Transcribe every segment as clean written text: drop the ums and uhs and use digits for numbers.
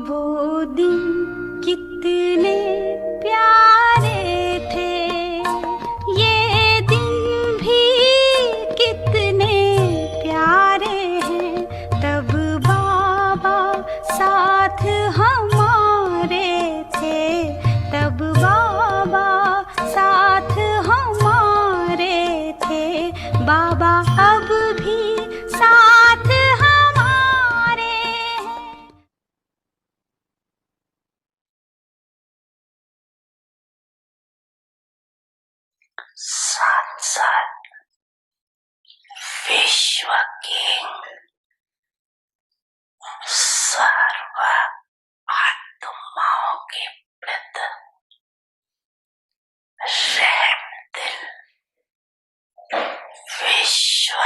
वो दिन कितने प्यारे थे, ये दिन भी कितने प्यारे हैं। तब बाबा साथ हमारे थे, तब बाबा साथ हमारे थे। बाबा अब भी साथ हमारे हैं। साथ साथ विश्व के सर्व आत्माओं के प्रति रहमदिल विश्व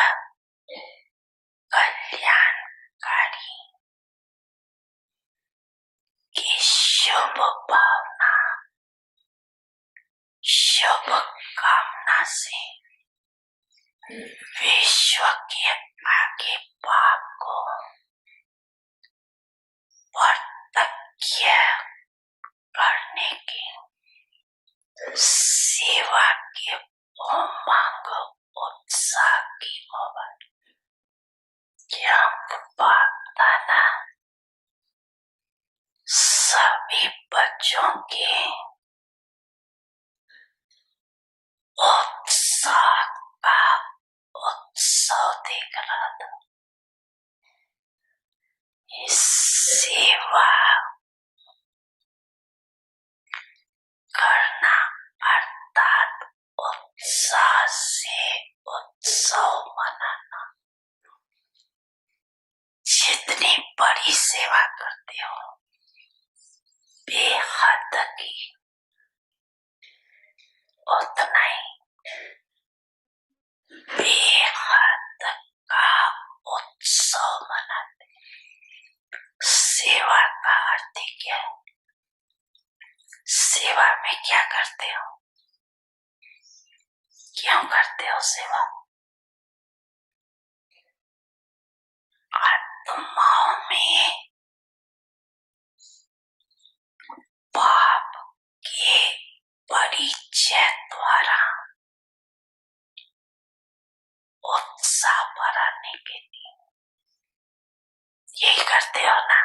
कल्याणकारी की शुभ भावना, शुभ कामना से विश्व के आगे पाप को प्रत्यक्ष करने की सेवा के उमंग उत्साह की ओर दाना सभी बच्चों के उत्साह का उत्सव देख रहा था। इस सेवा करना अर्थात उत्साह से उत्सव मनाना। जितनी बड़ी सेवा करते हो बेहद की, उतना ही बेहद का उत्सव मनाते। सेवा का अर्थ क्या है? सेवा में क्या करते हो, क्यों करते हो सेवा? आत्माओं में पाप के परिचय द्वारा उत्साह बढ़ाने के लिए यही करते हो ना,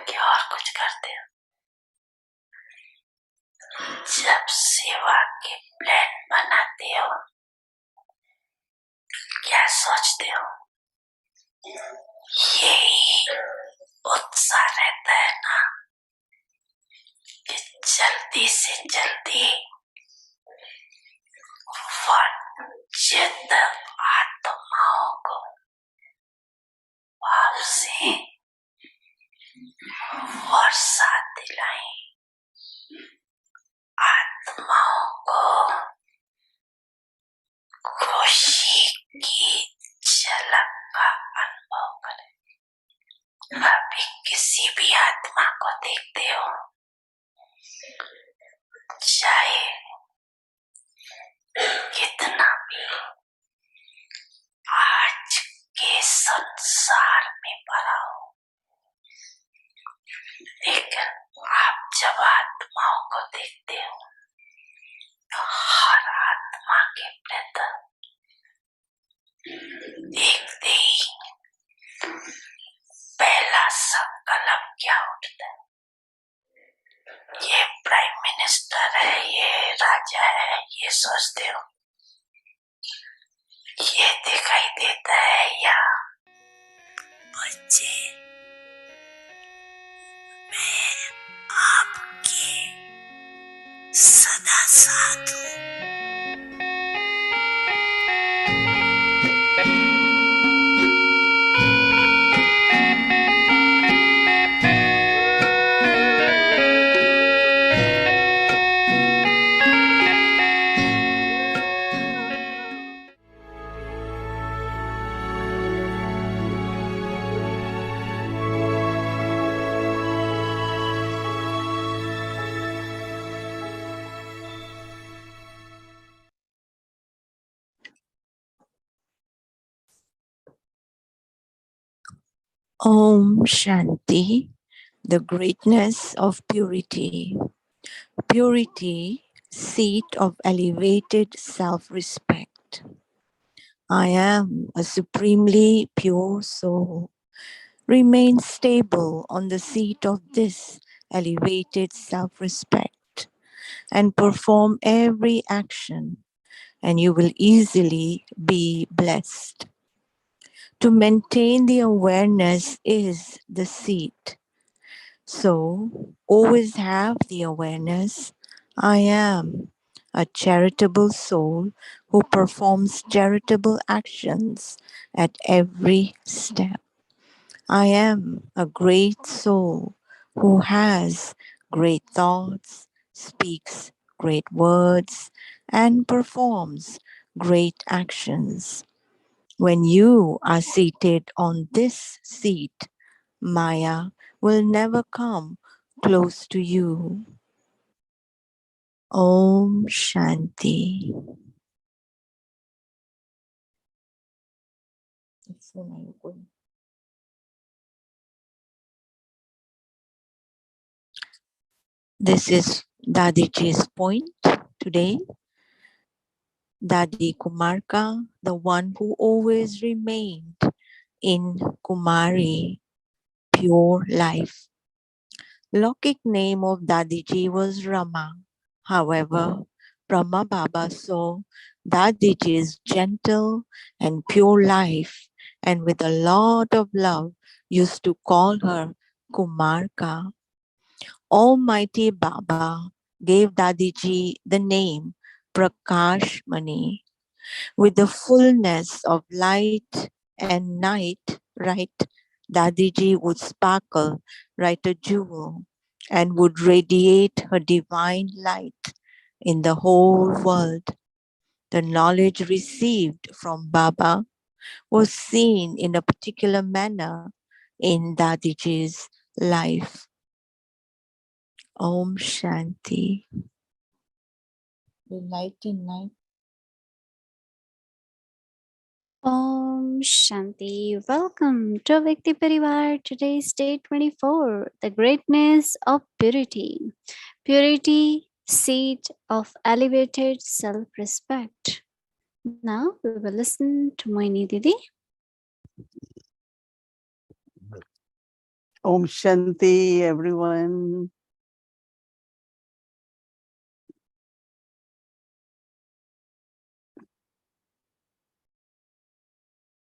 क्या और कुछ करते हो? जब सेवा के प्लान बनाते हो क्या सोचते हो? यही उत्साह रहता है ना कि जल्दी से जल्दी वंचित आत्माओं को पाप से वर्षा दिलाएं, आत्माओं को खुशी की झलक का अनुभव करें। अभी किसी भी आत्मा को देखते हो, चाहे कितना भी आज के संसार में भरा हो, लेकिन आप जब आत्माओं को देखते हो तो हर आत्मा के प्रति देखते ही पहला संकल्प क्या उठता है? ये प्राइम मिनिस्टर है, ये राजा है, ये सोचते हो? ये दिखाई देता है या बच्चे मैं आपके सदा साथ हूँ। Om Shanti, the greatness of purity. Purity, seat of elevated self respect. I am a supremely pure soul. Remain stable on the seat of this elevated self respect and perform every action, and you will easily be blessed. To maintain the awareness is the seat. So always have the awareness I am a charitable soul who performs charitable actions at every step. I am a great soul who has great thoughts, speaks great words, and performs great actions. When you are seated on this seat, Maya will never come close to you. Om Shanti. This is Dadiji's point today. Dadi Kumarka, the one who always remained in Kumari, pure life. Lokik name of Dadiji was Rama. However, Brahma Baba saw Dadiji's gentle and pure life and with a lot of love used to call her Kumarka. Almighty Baba gave Dadiji the name Prakashmani with the fullness of light and night, right? Dadiji would sparkle like a jewel and would radiate her divine light in the whole world. The knowledge received from Baba was seen in a particular manner in Dadiji's life. Om Shanti. The light in night. Om Shanti. Welcome to Vikti Parivar. Today's day 24. The greatness of purity. Purity, seat of elevated self respect. Now we will listen to Mohini Didi. Om Shanti, everyone.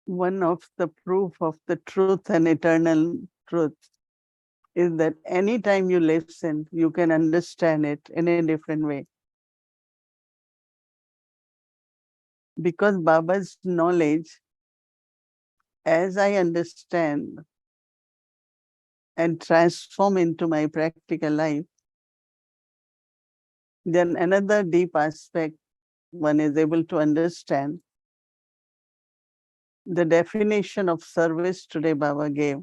One of the proof of the truth and eternal truth is that anytime you listen, you can understand it in a different way. Because Baba's knowledge, as I understand and transform into my practical life, then another deep aspect one is able to understand the definition of service today Baba gave.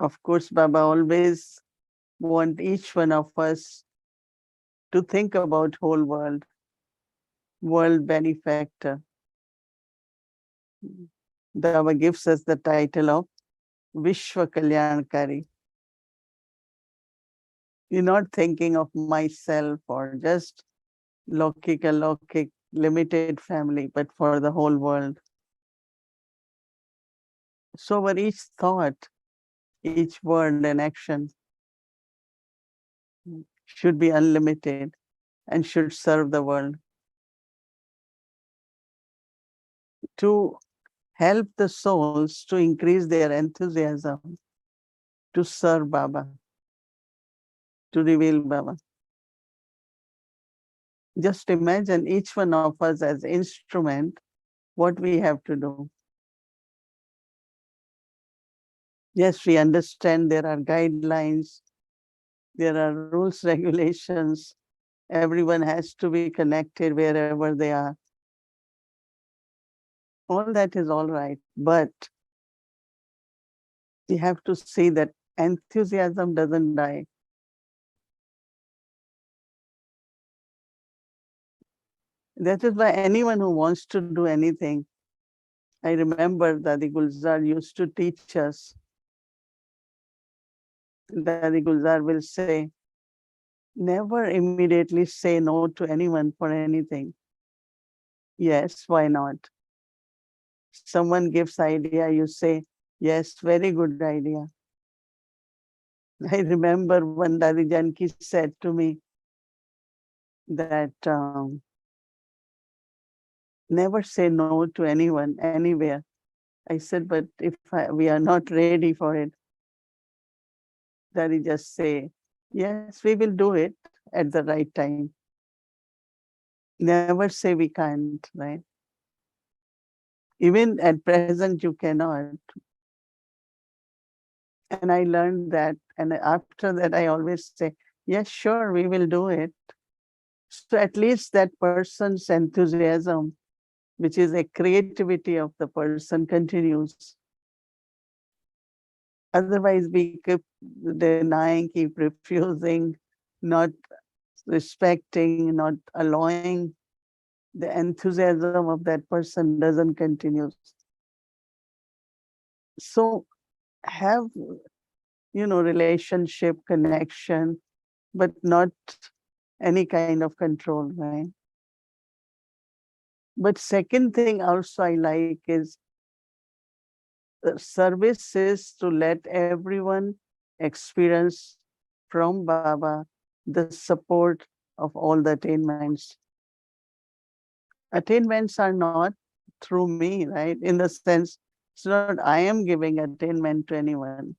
Of course, Baba always want each one of us to think about whole world benefactor. Baba gives us the title of Vishwa Kalyankari. You're not thinking of myself or just Lokik, limited family, but for the whole world. So for each thought, each word and action should be unlimited and should serve the world. To help the souls to increase their enthusiasm to serve Baba, to reveal Baba. Just imagine each one of us as instrument, what we have to do. Yes, we understand there are guidelines, there are rules, regulations. Everyone has to be connected wherever they are. All that is all right, but we have to see that enthusiasm doesn't die. That is why anyone who wants to do anything I remember Dadi Gulzar used to teach us. Dadi Gulzar will say, never immediately say no to anyone for anything. Yes, why not? Someone gives idea, you say, yes, very good idea. I remember when Dadi Janki said to me that never say no to anyone, anywhere. I said, but if we are not ready for it, Daddy just say, yes, we will do it at the right time. Never say we can't, right? Even at present, you cannot. And I learned that. And after that, I always say, yes, sure, we will do it. So at least that person's enthusiasm, which is a creativity of the person, continues. Otherwise, we keep denying, keep refusing, not respecting, not allowing, the enthusiasm of that person doesn't continue. So have, relationship, connection, but not any kind of control, right? But second thing also I like is service is to let everyone experience from Baba the support of all the attainments. Attainments are not through me, right? In the sense, it's not I am giving attainment to anyone.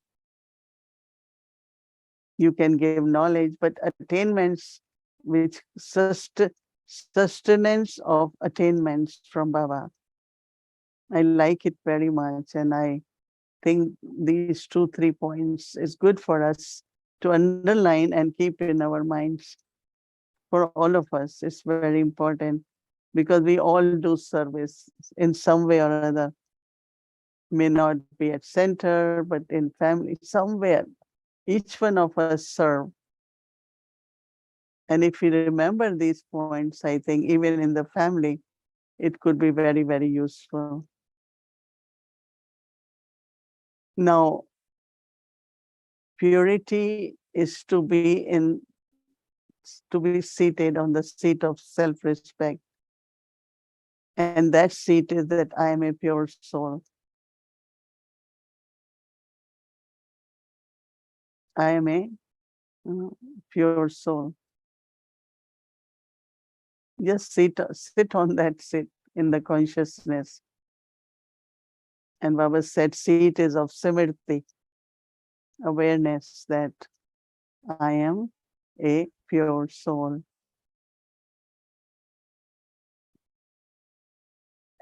You can give knowledge, but attainments which sustenance of attainments from Baba. I like it very much, and I think these 2, 3 points is good for us to underline and keep in our minds. For all of us, it's very important because we all do service in some way or other. May not be at center, but in family, somewhere. Each one of us serve. And if we remember these points, I think even in the family, it could be very, very useful. Now, purity is to be seated on the seat of self-respect. And that seat is that I am a pure soul. I am a uh, pure soul. Just sit on that seat in the consciousness. And Baba said, seat is of simriti, awareness that I am a pure soul.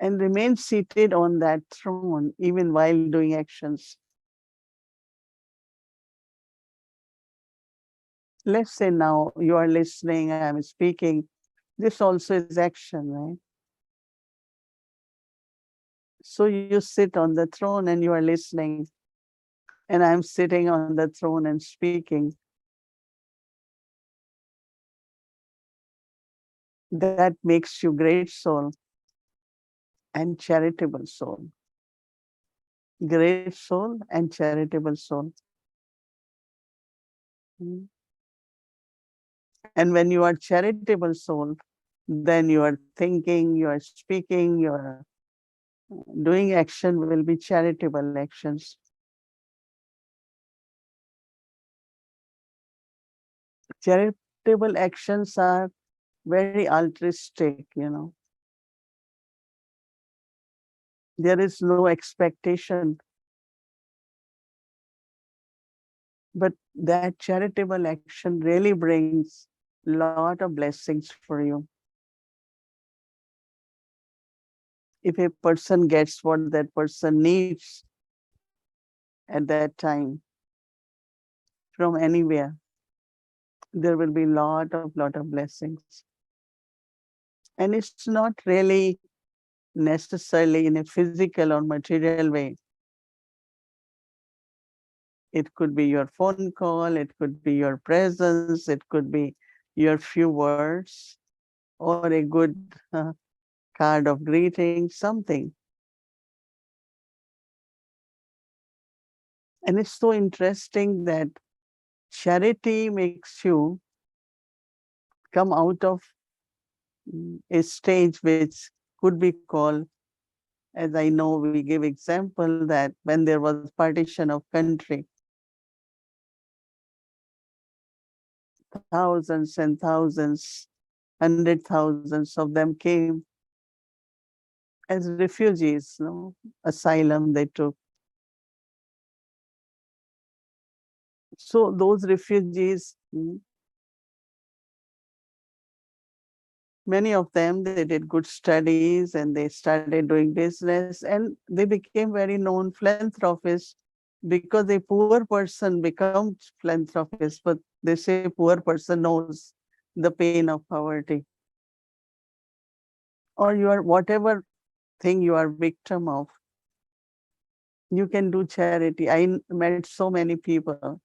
And remain seated on that throne even while doing actions. Let's say now you are listening, I am speaking. This also is action, right? So you sit on the throne and you are listening, and I'm sitting on the throne and speaking. That makes you great soul and charitable soul. Great soul and charitable soul. Mm. And when you are charitable soul, then you are thinking, you are speaking, you are doing action will be charitable actions. Charitable actions are very altruistic. There is no expectation, but that charitable action really brings a lot of blessings for you. If a person gets what that person needs at that time from anywhere, there will be lot of blessings. And it's not really necessarily in a physical or material way. It could be your phone call, it could be your presence, it could be your few words, or a good card of greeting, something. And it's so interesting that charity makes you come out of a stage which could be called, as I know, we give example that when there was partition of country, thousands and thousands, 100,000s of them came as refugees, no? Asylum they took. So those refugees, many of them, they did good studies and they started doing business and they became very known philanthropists because a poor person becomes philanthropist, but they say poor person knows the pain of poverty. Or you are whatever thing you are victim of, you can do charity. Met so many people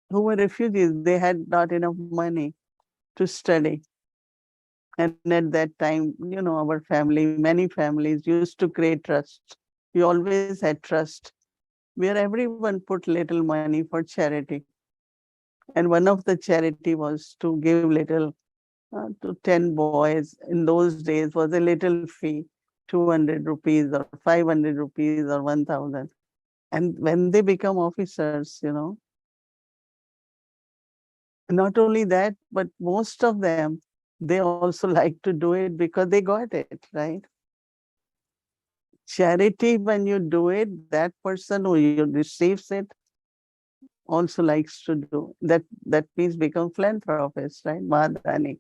who were refugees. They had not enough money to study. And at that time, our family, many families used to create trust. We always had trust where everyone put little money for charity. And one of the charity was to give little to 10 boys. In those days was a little fee, 200 rupees or 500 rupees or 1,000. And when they become officers, not only that, but most of them, they also like to do it because they got it, right? Charity, when you do it, that person who you receives it also likes to do. That means become philanthropist, right? Madhani.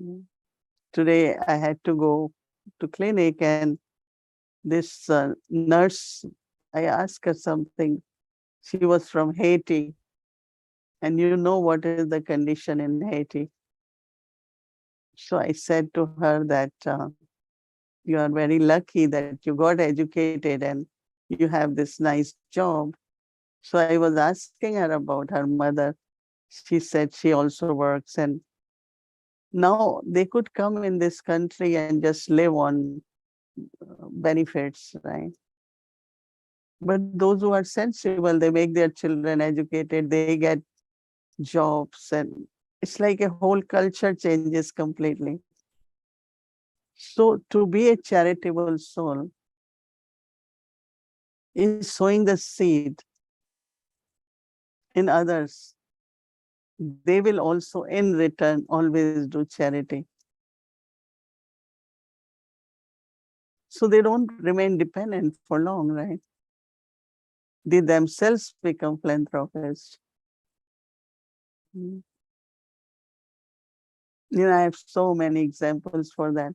Mm. Today I had to go to clinic and this nurse, I asked her something. She was from Haiti, and you know what is the condition in Haiti. So I said to her that you are very lucky that you got educated and you have this nice job. So I was asking her about her mother. She said she also works, and now they could come in this country and just live on benefits, right? But those who are sensible, they make their children educated, they get jobs, and it's like a whole culture changes completely. So to be a charitable soul is sowing the seed in others. They will also in return always do charity. So they don't remain dependent for long, right? They themselves become philanthropists. Mm. I have so many examples for that.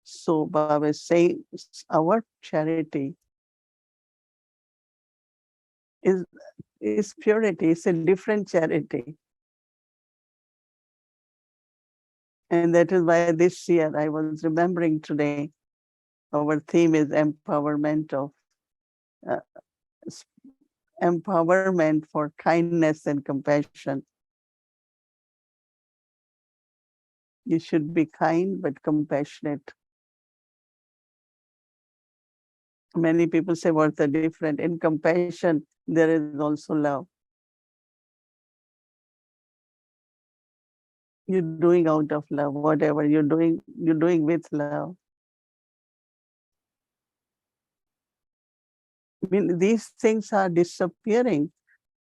So Baba is saying our charity is is purity. It's a different charity. And that is why this year I was remembering today, our theme is uh, empowerment for kindness and compassion. You should be kind but compassionate. Many people say what's the difference? In compassion, there is also love. You're doing out of love, whatever you're doing with love. I mean, these things are disappearing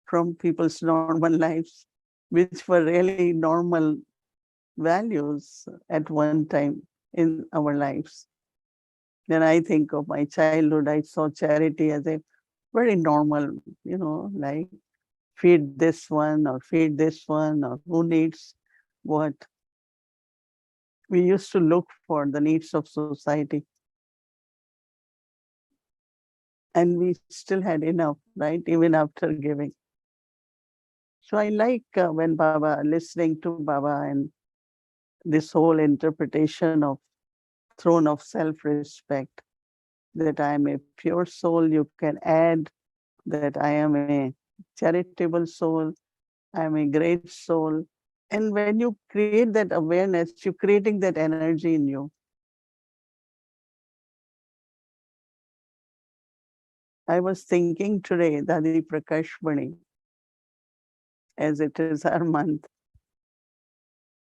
from people's normal lives, which were really normal values at one time in our lives. When I think of my childhood, I saw charity as a very normal, like feed this one or feed this one or who needs what. We used to look for the needs of society and we still had enough, right? Even after giving. So I like when Baba, listening to Baba and this whole interpretation of throne of self-respect, that I am a pure soul. You can add that I am a charitable soul. I am a great soul. And when you create that awareness, you're creating that energy in you. I was thinking today, Dadi Prakashmani, as it is her month,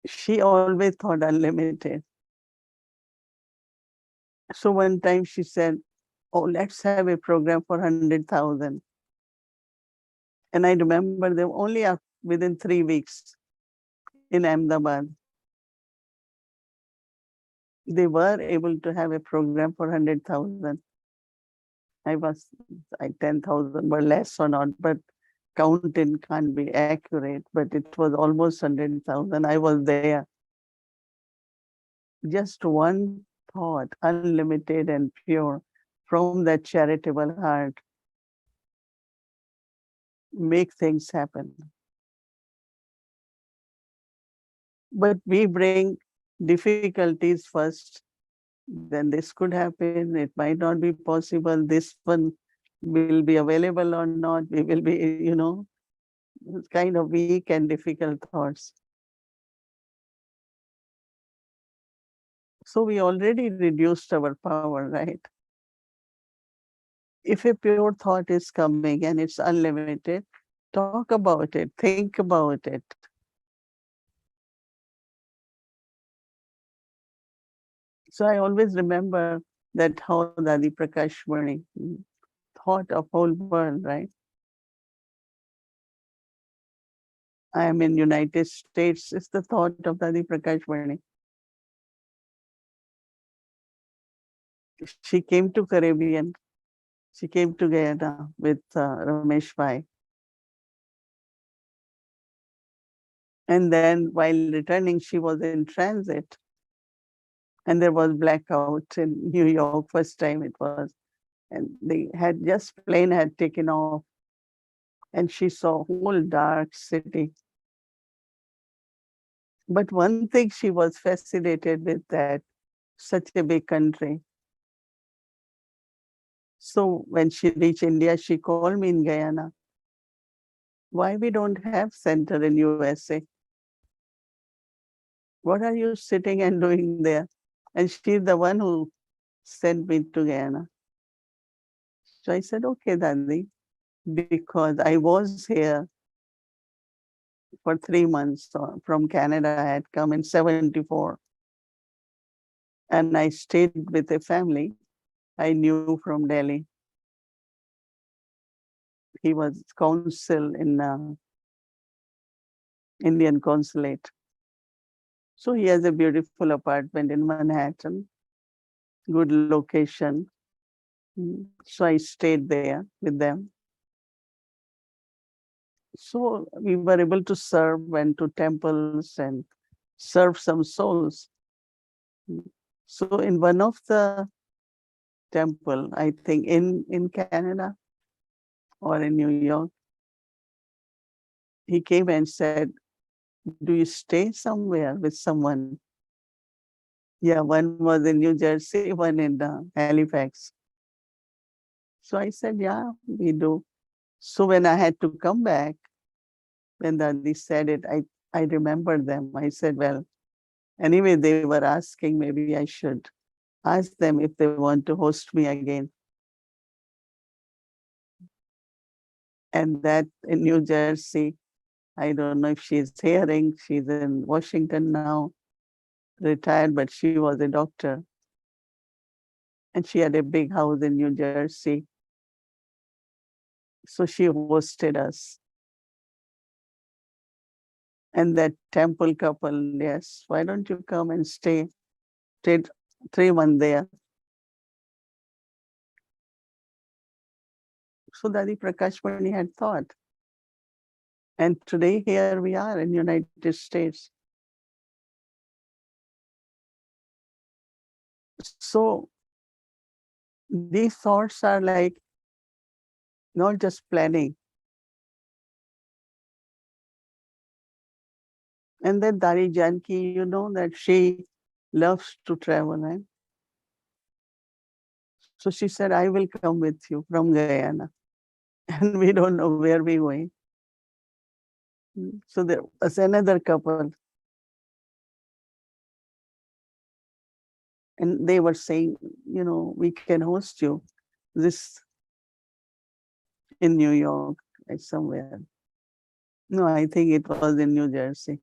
she always thought unlimited. So one time she said, "Oh, let's have a program for 100,000." And I remember they were only up within 3 weeks in Ahmedabad. They were able to have a program for 100,000. I was like 10,000 were less or not, but counting can't be accurate, but it was almost 100,000. I was there. Just one thought, unlimited and pure, from that charitable heart, make things happen. But we bring difficulties first, then this could happen, it might not be possible, this one will be available or not, we will be, kind of weak and difficult thoughts. So we already reduced our power, right? If a pure thought is coming and it's unlimited, talk about it, think about it. So I always remember that how Dadi Prakashmani thought of whole world, right? I am in United States. It's the thought of Dadi Prakashmani. She came to Caribbean. She came to Guyana with Ramesh Bhai. And then while returning, she was in transit. And there was blackout in New York. First time it was. And they had just plane had taken off. And she saw whole dark city. But one thing she was fascinated with that such a big country. So when she reached India, she called me in Guyana. Why we don't have center in USA? What are you sitting and doing there? And she's the one who sent me to Guyana. So I said, okay, Dadi, because I was here for 3 months from Canada. I had come in 74. And I stayed with a family I knew from Delhi. He was consul in Indian consulate. So he has a beautiful apartment in Manhattan, good location. So I stayed there with them. So we were able to serve, went to temples and serve some souls. So in one of the temple, I think in Canada or in New York, he came and said, "Do you stay somewhere with someone?" Yeah, one was in New Jersey, one in Halifax. So I said, "Yeah, we do." So when I had to come back, when Dadi said it, I remembered them. I said, well, anyway, they were asking, maybe I should ask them if they want to host me again. And that in New Jersey, I don't know if she's hearing, she's in Washington now, retired, but she was a doctor. And she had a big house in New Jersey. So she hosted us. And that temple couple, yes, why don't you come and stay? Stayed 3 months there. So Dadi Prakashmani had thought. And today here we are in United States. So these thoughts are like not just planning. And then Dari Janki, you know that she loves to travel. Right? So she said, I will come with you from Guyana. And we don't know where we're going. So there was another couple. And they were saying, we can host you. This in New York, like somewhere. No, I think it was in New Jersey.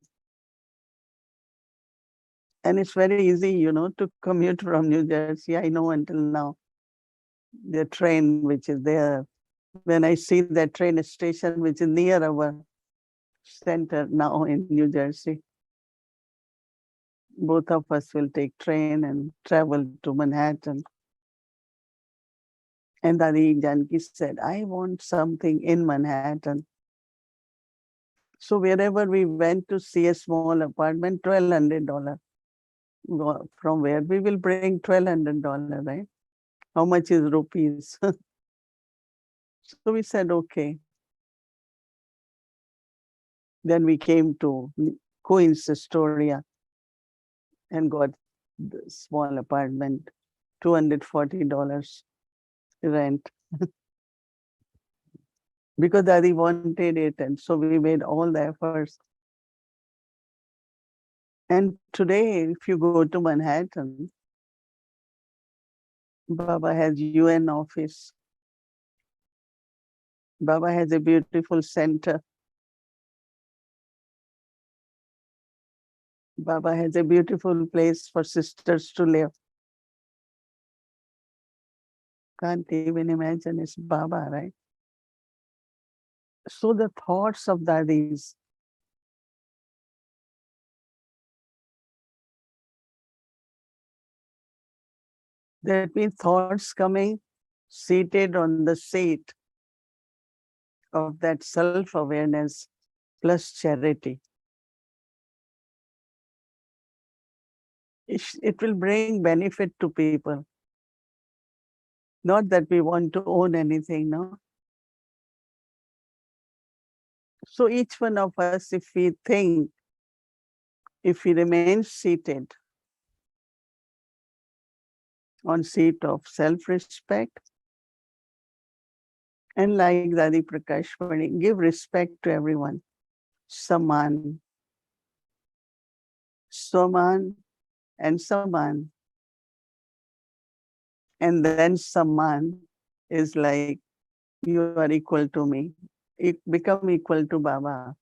And it's very easy, to commute from New Jersey. I know until now the train which is there. When I see that train station which is near our center now in New Jersey, both of us will take train and travel to Manhattan. And Dadi Janki said, I want something in Manhattan. So wherever we went to see a small apartment, $1,200. From where we will bring $1,200, right? How much is rupees? So we said, okay. Then we came to Queens, Astoria, and got the small apartment, $240 rent, because Dadi wanted it. And so we made all the efforts. And today, if you go to Manhattan, Baba has UN office. Baba has a beautiful center. Baba has a beautiful place for sisters to live. Can't even imagine it's Baba, right? So the thoughts of Dadis, that means thoughts coming seated on the seat of that self-awareness plus charity. It will bring benefit to people. Not that we want to own anything, no? So each one of us, if we think, if we remain seated on seat of self-respect, and like Dadi Prakashmani, give respect to everyone. Saman, Saman, and Saman. And then Saman is like, you are equal to me. Become equal to Baba.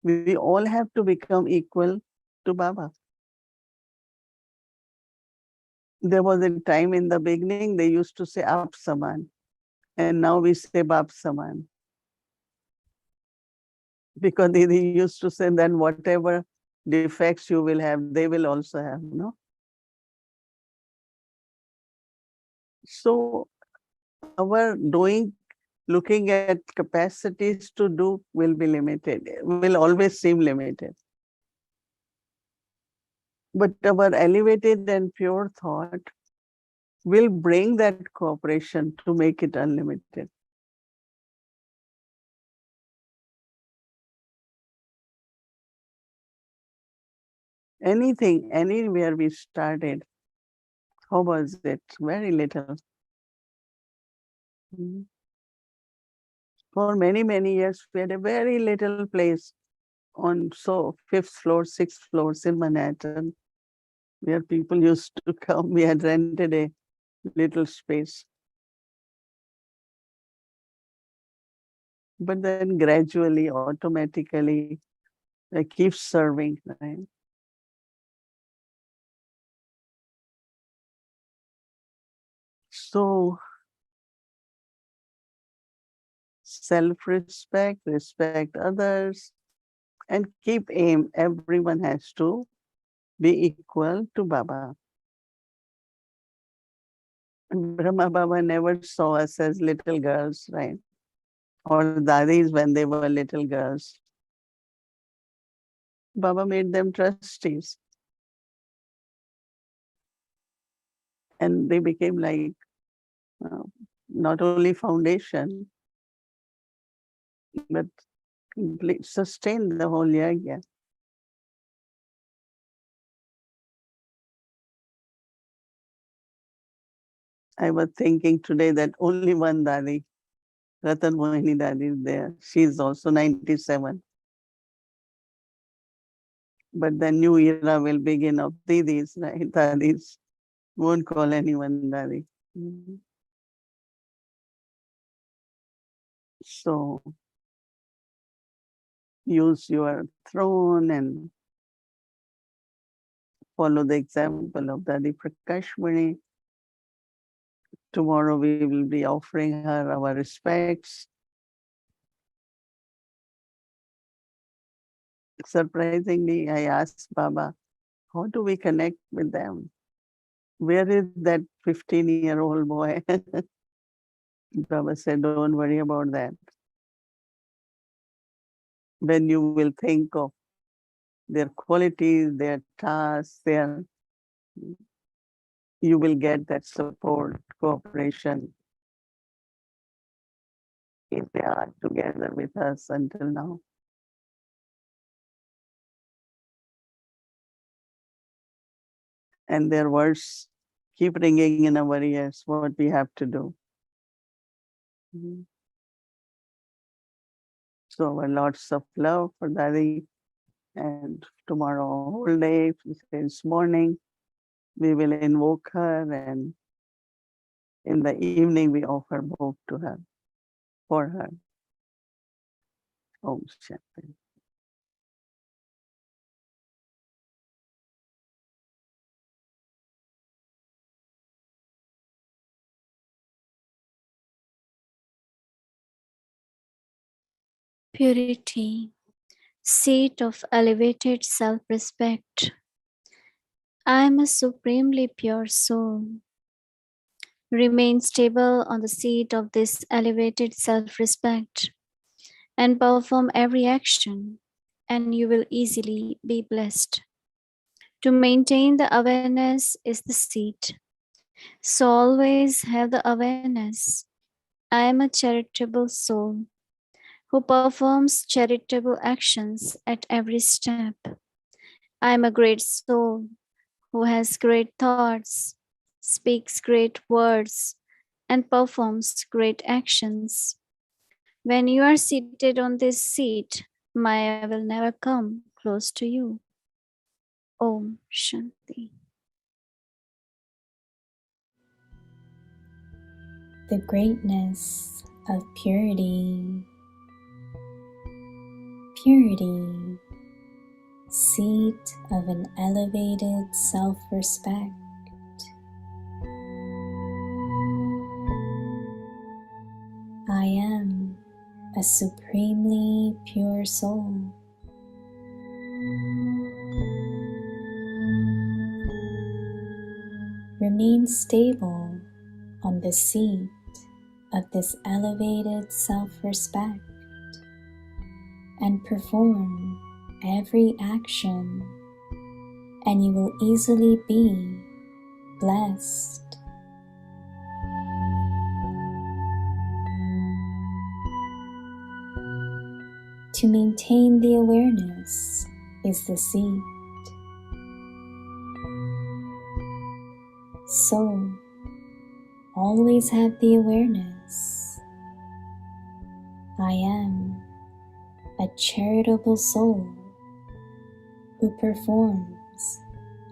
We all have to become equal to Baba. There was a time in the beginning they used to say Aap Saman, and now we say Bap Saman. Because they used to say then whatever defects you will have, they will also have, no? So our doing, looking at capacities to do will be limited, will always seem limited. But our elevated and pure thought will bring that cooperation to make it unlimited. Anything, anywhere we started, how was it? Very little. Mhm. For many, many years, we had a very little place on fifth floor, sixth floors in Manhattan, where people used to come. We had rented a little space. But then gradually, automatically, I keep serving, right? So self-respect, respect others, and keep aim. Everyone has to be equal to Baba. Brahma Baba never saw us as little girls, right? Or dadis when they were little girls. Baba made them trustees. And they became like uh, not only foundation, but sustained the whole yagya. I was thinking today that only one Dadi, Ratan Mohini Dadi is there. She is also 97. But the new era will begin of Didis, right? Dadis won't call anyone Dadi. Mhm. So use your throne and follow the example of Dadi Prakashmani. Tomorrow we will be offering her our respects. Surprisingly, I asked Baba, how do we connect with them? Where is that 15-year-old boy? Baba said, don't worry about that. When you will think of their qualities, their tasks, you will get that support, cooperation if they are together with us until now. And their words keep ringing in our ears what we have to do. Mhm. So lots of love for Dadi. And tomorrow, whole day, since morning, we will invoke her, and in the evening, we offer bhog to her, for her. Om Shanti. Purity, seat of elevated self respect. I am a supremely pure soul. Remain stable on the seat of this elevated self respect and perform every action, and you will easily be blessed. To maintain the awareness is the seat. So always have the awareness. I am a charitable soul who performs charitable actions at every step. I am a great soul who has great thoughts, speaks great words, and performs great actions. When you are seated on this seat, Maya will never come close to you. Om Shanti. The greatness of purity. Purity, seat of an elevated self-respect. I am a supremely pure soul. Remain stable on the seat of this elevated self-respect and perform every action, and you will easily be blessed. To maintain the awareness is the seat. So, always have the awareness. I am a charitable soul who performs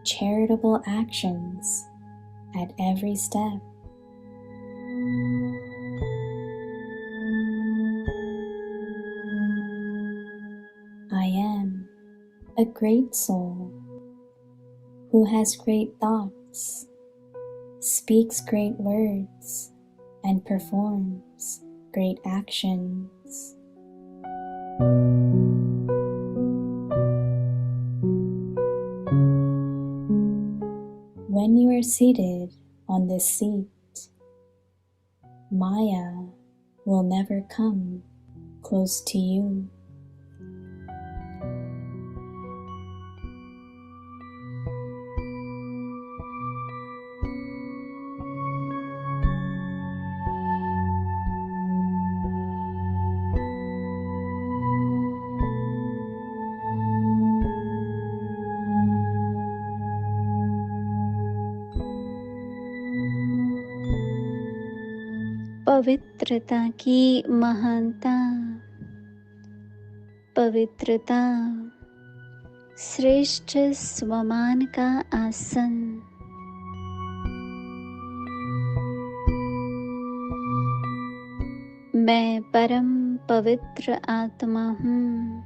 charitable actions at every step. I am a great soul who has great thoughts, speaks great words, and performs great actions. When you are seated on this seat, Maya will never come close to you. पवित्रता की महानता, पवित्रता श्रेष्ठ स्वमान का आसन। मैं परम पवित्र आत्मा हूँ।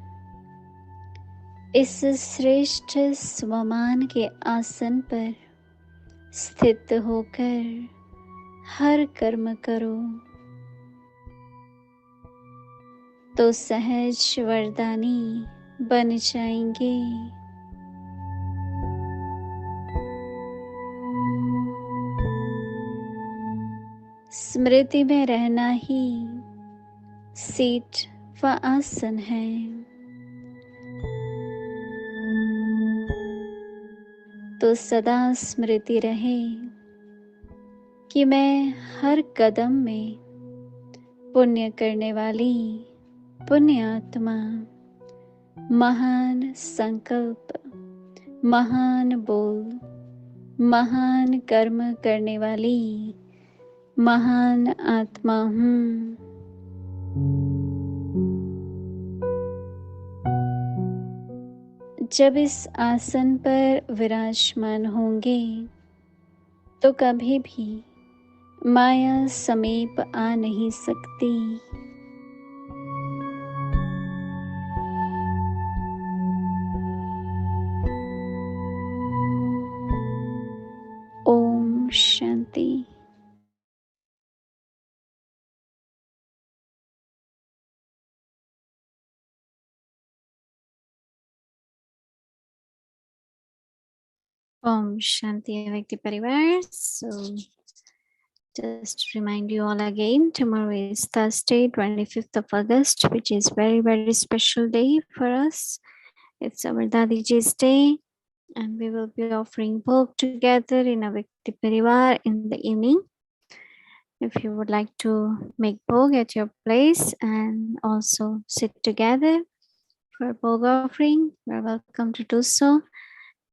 इस श्रेष्ठ स्वमान के आसन पर स्थित होकर हर कर्म करो तो सहज वरदानी बन जाएंगे। स्मृति में रहना ही सीट व आसन है। तो सदा स्मृति रहे कि मैं हर कदम में पुण्य करने वाली पुण्य आत्मा, महान संकल्प, महान बोल, महान कर्म करने वाली महान आत्मा हूँ। जब इस आसन पर विराजमान होंगे तो कभी भी माया समीप आ नहीं सकती। Om Shanti. Om Shanti Vyakti Parivar. So just remind you all again, tomorrow is Thursday, 25th of August, which is very special day for us. It's our Dadiji's day, and we will be offering bhog together in a Vyakti Parivar in the evening. If you would like to make bhog at your place and also sit together for bhog offering, you're welcome to do so.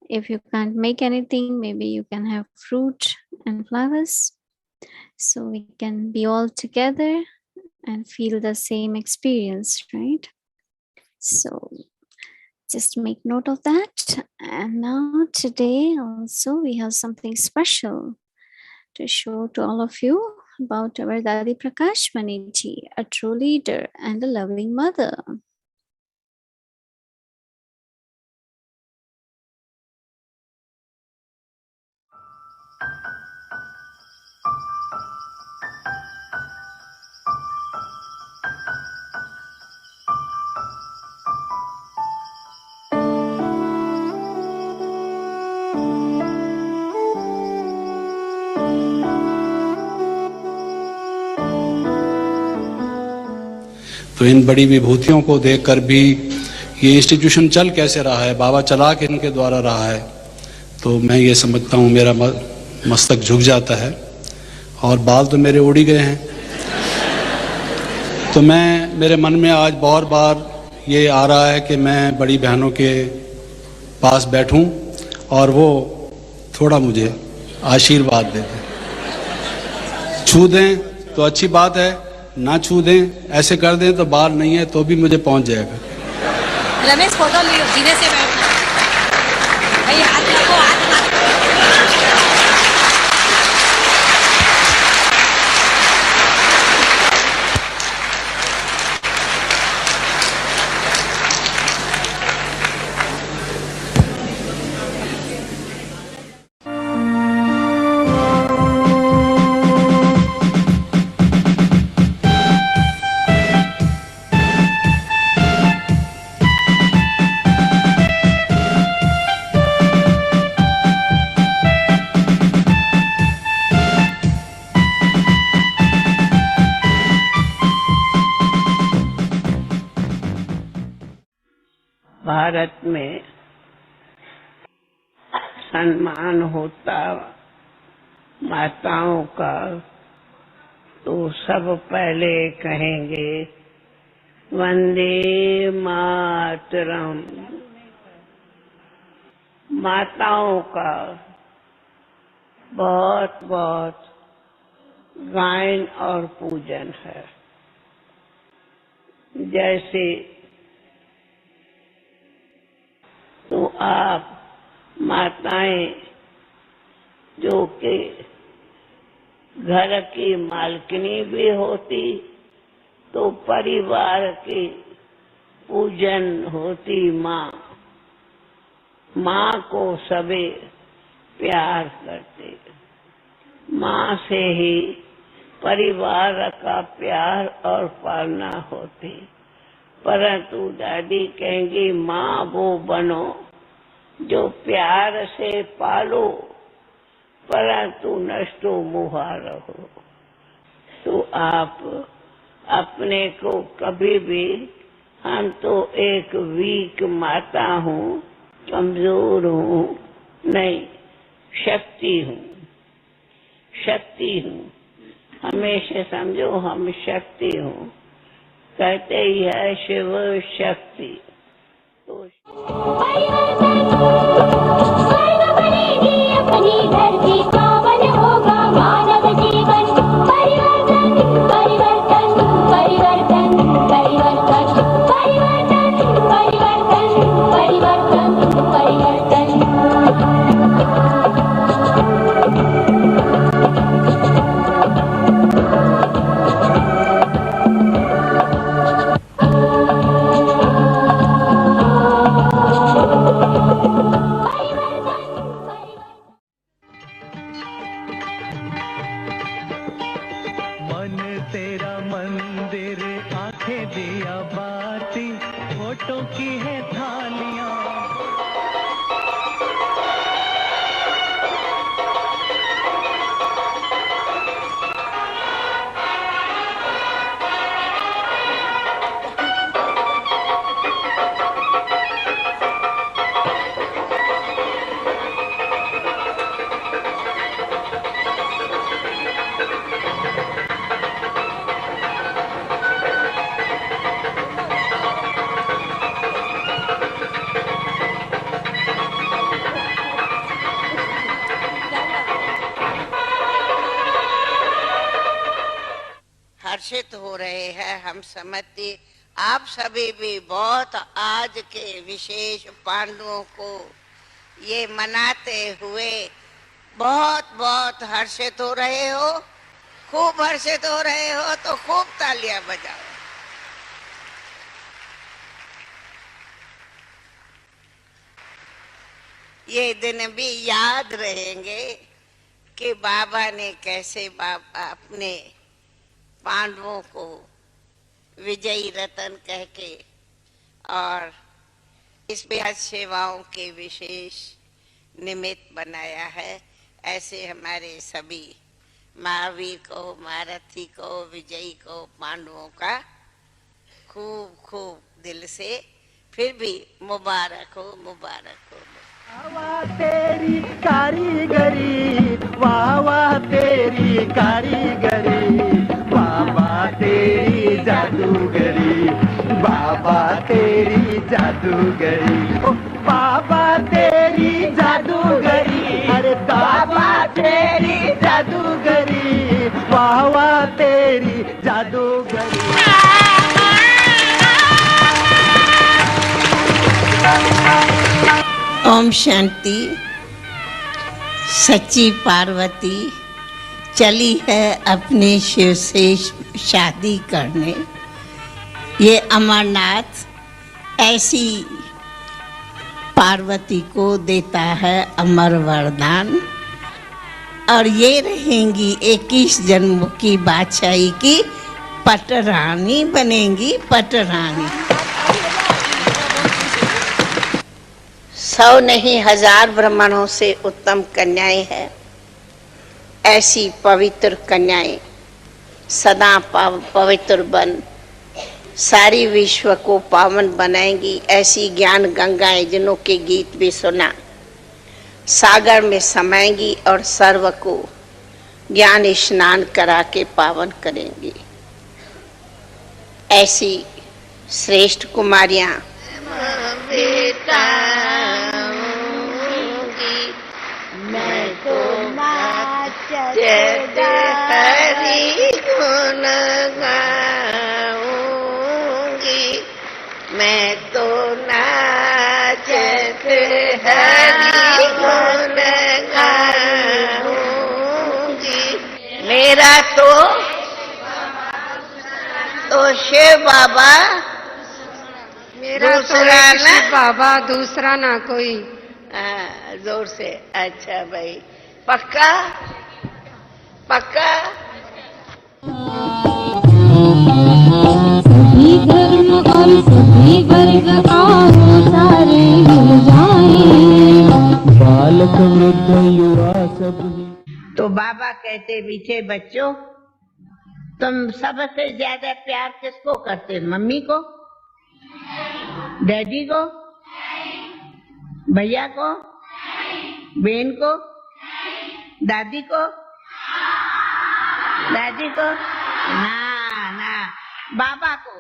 If you can't make anything, maybe you can have fruit and flowers, so we can be all together and feel the same experience, right? So just make note of that. And now today also we have something special to show to all of you about our Dadi Prakashmani ji, a true leader and a loving mother. तो इन बड़ी विभूतियों को देखकर भी ये institution चल कैसे रहा है, बाबा चला के इनके द्वारा रहा है, तो मैं ये समझता हूँ मेरा मस्तक झुक जाता है। और बाल तो मेरे उड़ ही गए हैं। तो मेरे मन में आज बहुत बार ये आ रहा है कि मैं बड़ी बहनों के पास बैठूं और वो थोड़ा मुझे आशीर्वाद दे दें। छू दें तो अच्छी बात है, ना छू दें, ऐसे कर दें तो बाल नहीं है तो भी मुझे पहुंच जाएगा। रमेश फोटो लियो, सीधे से बैठना भाई, हाथ रखो, हाथ भारत में सम्मान होता माताओं का, तो सब पहले कहेंगे वंदे मातरम। माताओं का बहुत बहुत गायन और पूजन है। जैसे तो आप माताएं जो कि घर की मालकिनी भी होती तो परिवार की पूजन होती माँ। माँ को सभी प्यार करते, माँ से ही परिवार का प्यार और पालना होती। परंतु दादी कहेंगी माँ वो बनो जो प्यार से पालो, परंतु नष्टो मुहा रहो। तो आप अपने को कभी भी, हम तो एक वीक माता हूँ, कमजोर हूँ, नहीं, शक्ति हूँ, शक्ति हूँ। हमेशा समझो हम शक्ति हूँ, कहते ही है शिव शक्ति। तो अपनी धरती पावन होगा मानव जीवन। परिवर्तन परिवर्तन परिवर्तन परिवर्तन परिवर्तन परिवर्तन परिवर्तन मन तेरा मंदिर, आंखें दिया बाती, फोटो की है थालियां। हर्षित हो रहे हैं। हम समझते आप सभी भी बहुत आज के विशेष पांडवों को ये मनाते हुए बहुत बहुत हर्षित हो रहे हो। खूब हर्षित हो रहे हो तो खूब तालियां बजाओ। ये दिन भी याद रहेंगे कि बाबा ने कैसे बाबा अपने पांडवों को विजयी रतन कह के और इस बेहद सेवाओं के विशेष निमित्त बनाया है। ऐसे हमारे सभी महावीर को, महारथी को, विजयी को, पांडवों का खूब खूब दिल से फिर भी मुबारक हो, मुबारक हो। वाह तेरी कारीगरी, वाह वाह तेरी कारीगरी, बाबा तेरी जादूगरी, बाबा तेरी जादूगरी, ओ बाबा तेरी जादूगरी, अरे बाबा तेरी जादूगरी, वाह वाह तेरी जादूगरी। ओम शांति। सच्ची पार्वती चली है अपने शिव से शादी करने। ये अमरनाथ ऐसी पार्वती को देता है अमर वरदान और ये रहेंगी 21 जन्मों की बादशाही की पटरानी बनेंगी, पटरानी। 100 नहीं 1000 ब्राह्मणों से उत्तम कन्याएं हैं। ऐसी पवित्र कन्याएं सदा पवित्र बन सारी विश्व को पावन बनाएंगी। ऐसी ज्ञान गंगाएं जिनों के गीत भी सुना सागर में समाएंगी और सर्व को ज्ञान स्नान करा के पावन करेंगी। ऐसी श्रेष्ठ कुमारियां मैं तो नाचत हरि गुण गाऊंगी, मैं तो नाचत हरि गुण गाऊंगी। मेरा तो शिव बाबा मेरा तो दूसरा एक ना? शिव बाबा, दूसरा ना कोई। जोर से। अच्छा भाई, पक्का पक्का? सभी धर्म और सभी वर्ग आओ सारे मिल जाएं, बालक वृद्ध युवा सभी। तो बाबा कहते, मीठे बच्चों, तुम सबसे ज्यादा प्यार किसको करते? मम्मी को, डैडी को, भैया को, बहन को, दादी को, दादी को? ना ना, बाबा को।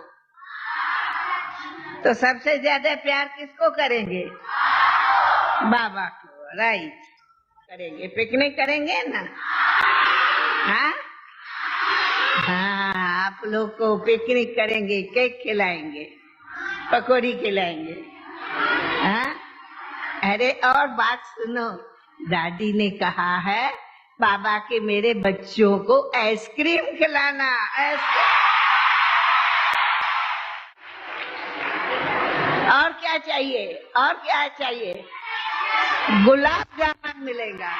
तो सबसे ज्यादा प्यार किसको करेंगे? बाबा को। राइट, करेंगे। पिकनिक करेंगे ना? हाँ हाँ, आप लोग को पिकनिक करेंगे, केक खिलाएंगे, पकौड़ी खिलाएंगे। हाँ? अरे और बात सुनो, दादी ने कहा है बाबा के मेरे बच्चों को आइसक्रीम खिलाना। और क्या चाहिए? और क्या चाहिए? गुलाब जामुन मिलेगा।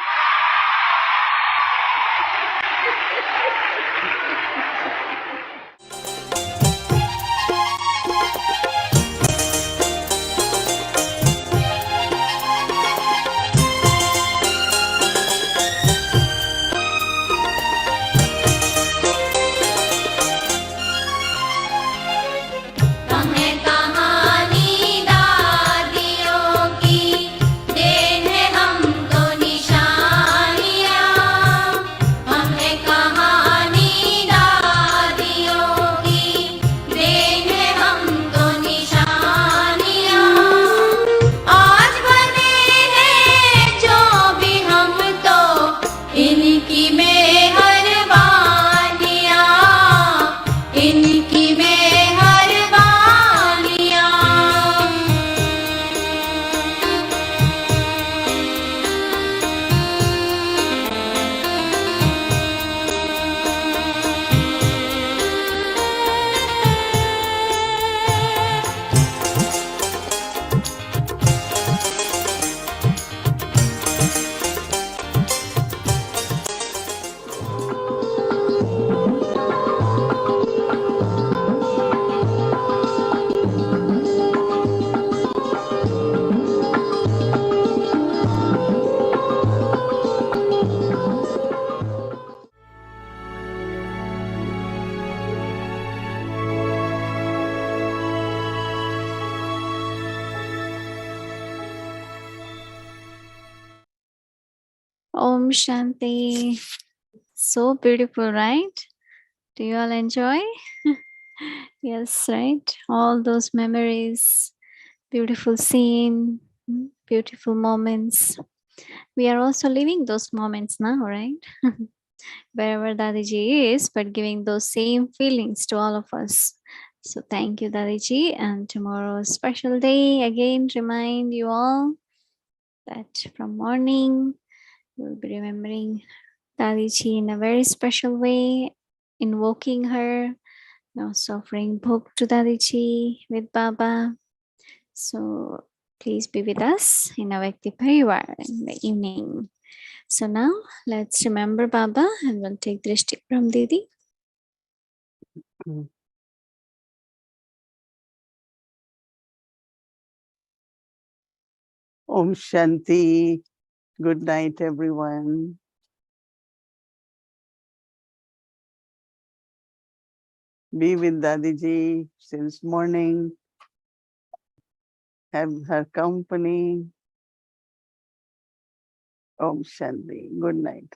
हमें कहानी दादियों की देन है हमको निशानियाँ, हमें कहानी दादियों की देन है हमको निशानियाँ। आज बने हैं जो भी हम तो इनकी मेहरबानियाँ, इनकी मेहरबानियाँ। Om Shanti. So beautiful, right? Do you all enjoy? Yes, right? All those memories, beautiful scene, beautiful moments. We are also living those moments now, right? Wherever Dadiji is, but giving those same feelings to all of us. So thank you, Dadiji. And tomorrow's special day, again, remind you all that from morning, we'll be remembering Dadiji in a very special way, invoking her, offering bhog to Dadiji with Baba. So please be with us in Avakti Parivar in the evening. So now let's remember Baba and we'll take Drishti from Didi. Om Shanti. Good night, everyone. Be with Dadiji since morning. Have her company. Om Shanti. Good night.